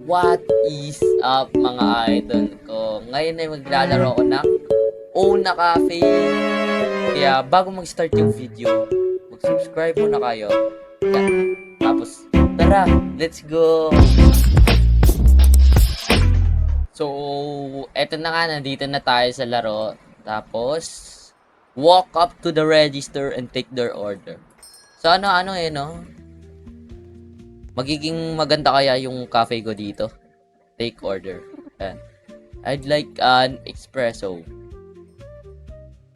What is up mga idol ko? Ngayon ay maglalaro ako ng Ona Cafe. Kaya bago mag-start yung video, mag-subscribe muna kayo. Yan. Tapos, tara, let's go! So, eto na nga, nandito na tayo sa laro. Tapos, walk up to the register and take their order. So, ano no? Magiging maganda kaya yung cafe ko dito. Take order. Ayan. I'd like an espresso.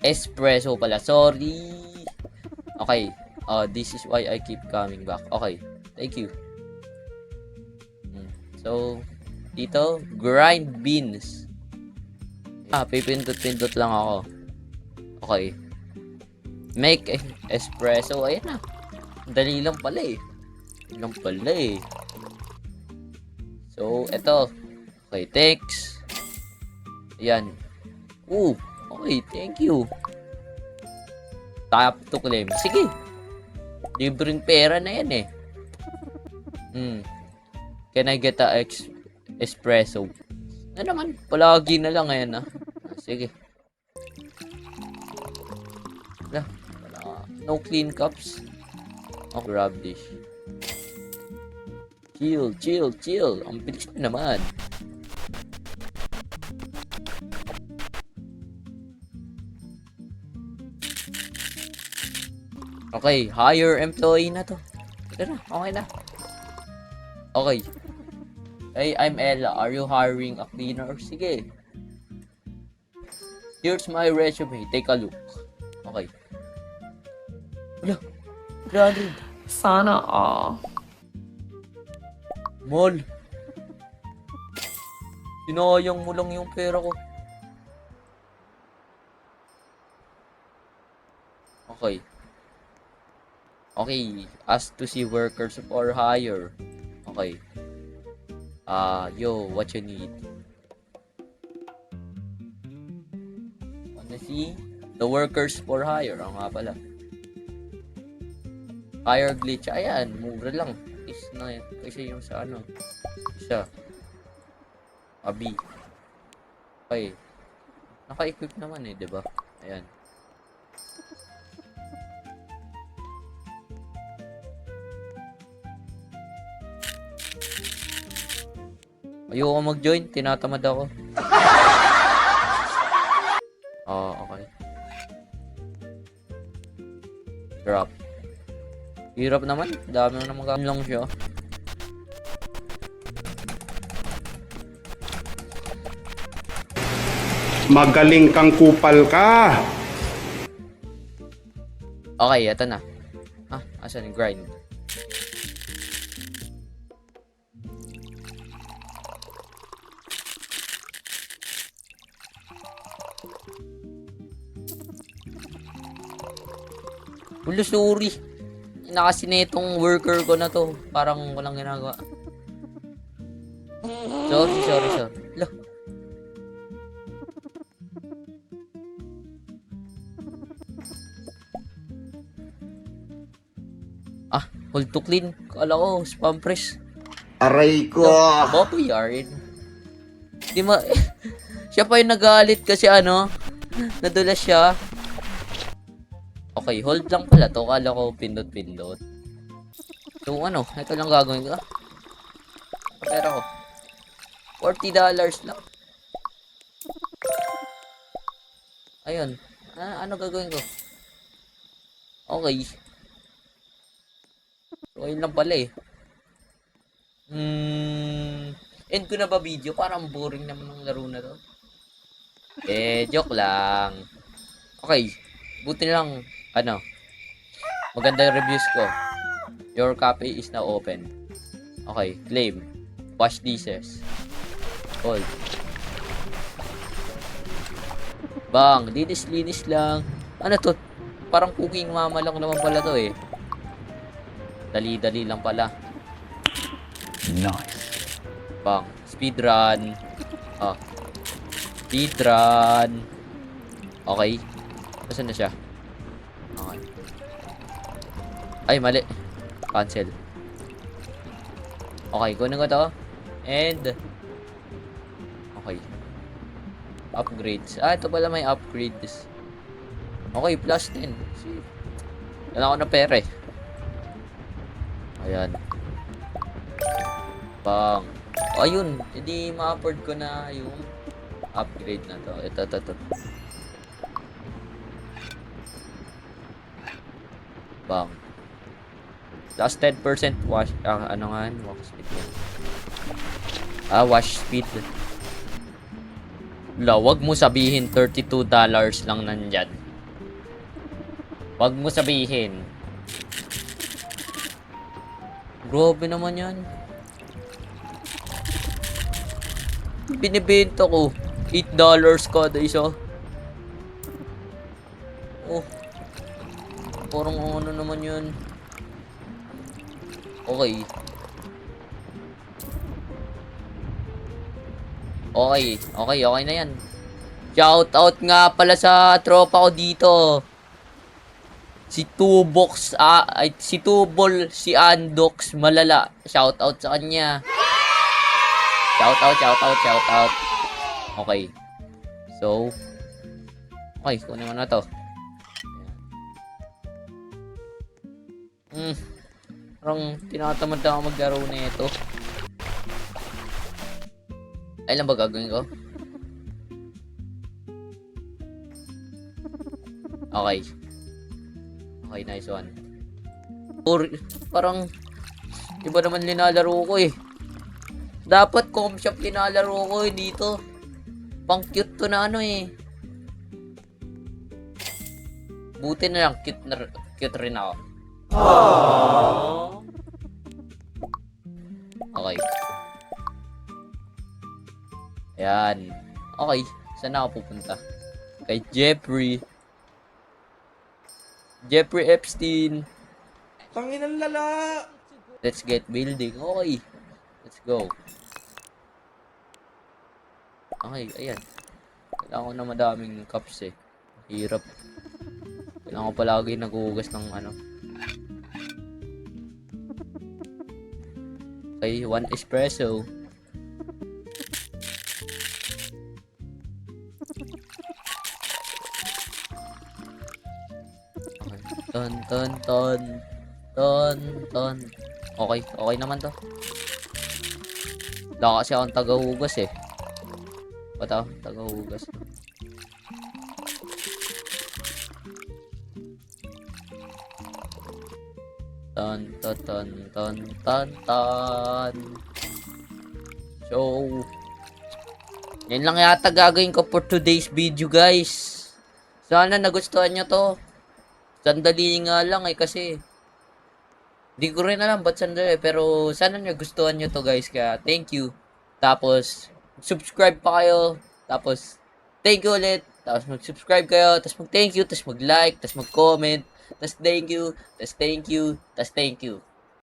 Espresso pala. Sorry. Okay. This is why I keep coming back. Okay. Thank you. So, dito, grind beans. Pipindot-pindot lang ako. Okay. Make espresso. Ayan na. Dali lang pala eh. So, eto. Okay, thanks. Ayan. Okay, thank you. Tap to claim. Sige. Libreng pera na yan eh. Can I get a espresso? Na naman, palagi na lang ngayon Sige. Wala. No clean cups. Grab this. Chill. Ang bilis na naman. Okay, hire employee na to. Ito na, okay na. Okay. Hey, I'm Ella. Are you hiring a cleaner? Sige. Here's my resume. Take a look. Okay. Wala. 300. Sana all. Mall. Sinayang mo lang yung pera ko. Okay. Ask to see workers for hire. Okay. Yo, what you need? Wanna see the workers for hire? Nga pala. Hire glitch. Ayan, mura lang. Is na yan. Kasi yung sa isa. Abi. Okay. Naka-equip naman eh, diba? Ayan. Ayoko mag-join. Tinatamad ako. Okay. Drop. Hirap naman. Dami na naman lang siya. Magaling kang kupal ka. Okay, eto na. Asan yung grind? Sorry. Nakasinetong worker ko na to. Parang walang ginagawa. Sorry. Look. Hold to clean. Kala ko, spam press. Aray ko. Bobby Yard. Siya pa yung nagalit kasi nadulas siya. Okay, hold lang pala to. Kala ko pindot-pindot. So ito lang gagawin ko. Pera ko. $40 lang. Ayun. Ano gagawin ko? Okay. So, ayun lang pala eh. End ko na ba video? Parang boring naman ng laro na to. Joke lang. Okay. Buti na lang, maganda yung reviews ko. Your cafe is now open. Okay, claim. Wash dishes. Hold. Bang, linis lang. Ano to? Parang cooking mama lang naman pala to eh. Dali-dali lang pala. Nice. Bang, speedrun. Speedrun. Okay. Nasaan na siya? Okay. Ay, mali. Cancel. Okay, kunin ko to. And, okay. Upgrades. Ah, ito pala may upgrades. Okay, plus 10. See, wala ako na pera eh. Ayan. Bang. Ayun, hindi ma-afford ko na yung upgrade na to. Ito. Bang. Plus 10% wash, ano nga, wash speed yan. Wash speed. Wag mo sabihin $32 lang nandyan. Wag mo sabihin. Grabe naman yan. Binibenta ko. $8 kada isa. Oh. Parang ano naman yun. Okay. Okay na yan. Shout out nga pala sa tropa ko dito. Si Tubox, si Tubol, si Andox, malala. Shout out sa kanya. Shout out. Okay. So, okay, kunin mo na to. Parang tinatamad na ako maglaro na ito. Ay lang ba gagawin ko? Okay. Okay, nice one. Parang iba naman linalaro ko eh. Dapat com shop linalaro ko eh dito. Pang cute to na ano eh. Buti na lang cute rin ako. Okay. Ayan. Okay. Saan ako pupunta? Kay Jeffrey Epstein. Tanginang lala! Let's get building. Okay. Let's go. Okay, ayan. Kailangan ko na madaming cups eh. Hirap. Kailangan ko palagi naghuhugas ng ano. Okay, 1 espresso. Okay. Ton. Okay naman to. Wala kasi akong tagahugas eh. Ba't ako? Tagahugas. Ton. So, yan lang yata gagawin ko for today's video, guys. Sana nagustuhan nyo to. Sandali nga lang eh kasi di ko rin alam ba't sandali pero sana nagustuhan nyo to, guys. Kaya thank you. Tapos subscribe pa kayo. Tapos thank you ulit. Tapos mag-subscribe kayo. Tapos mag-thank you. Tapos mag-like. Tapos mag-comment. Tapos thank you. Tapos thank you. Tapos thank you.